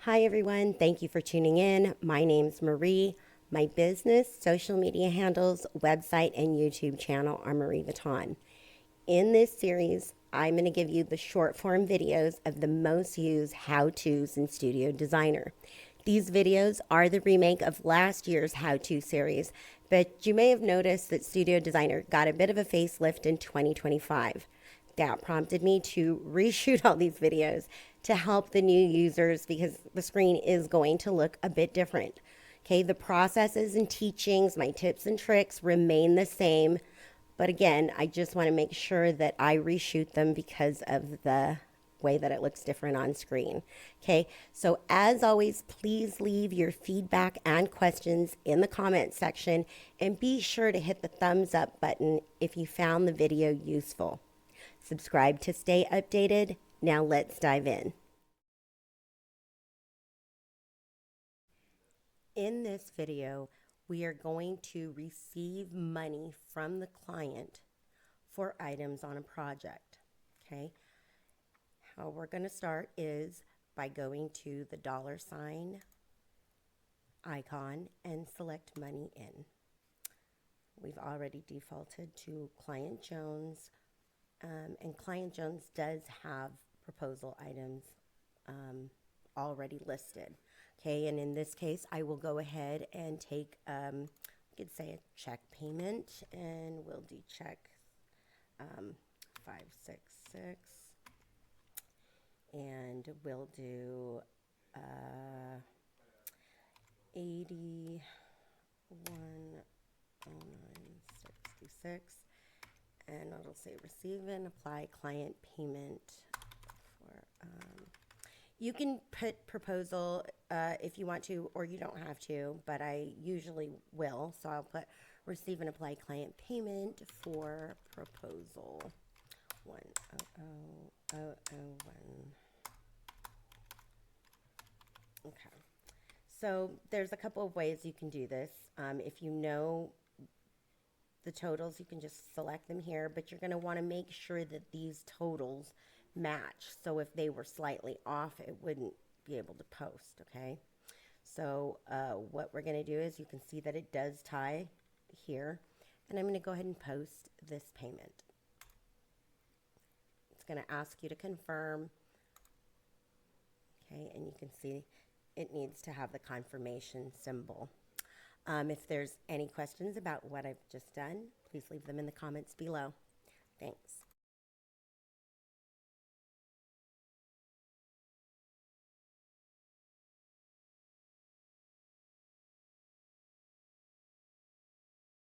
Hi, everyone. Thank you for tuning in. My name's Marie. My business, social media handles, website, and YouTube channel are Mareevuitton. In this series, I'm going to give you the short form videos of the most used how-tos in Studio Designer. These videos are the remake of last year's how-to series, but you may have noticed that Studio Designer got a bit of a facelift in 2025. That prompted me to reshoot all these videos to help the new users because the screen is going to look a bit different. Okay, the processes and teachings, my tips and tricks remain the same. But again, I just want to make sure that I reshoot them because of the way that it looks different on screen. Okay, so as always, please leave your feedback and questions in the comment section and be sure to hit the thumbs up button if you found the video useful. Subscribe to stay updated. Now let's dive in. In this video, we are going to receive money from the client for items on a project. Okay. How we're going to start is by going to the $ icon and select money in. We've already defaulted to Client Jones. And Client Jones does have proposal items already listed. Okay, and in this case, I will go ahead and take, we could say a check payment, and we'll do check 566, and we'll do 810966. And it'll say receive and apply client payment for, you can put proposal if you want to, or you don't have to, but I usually will. So I'll put receive and apply client payment for proposal 100001. Okay. So there's a couple of ways you can do this. If you know the totals, you can just select them here, but you're going to want to make sure that these totals match. So if they were slightly off, it wouldn't be able to post, okay? So what we're going to do is you can see that it does tie here, and I'm going to go ahead and post this payment. It's going to ask you to confirm, okay, and you can see it needs to have the confirmation symbol. If there's any questions about what I've just done, please leave them in the comments below. Thanks.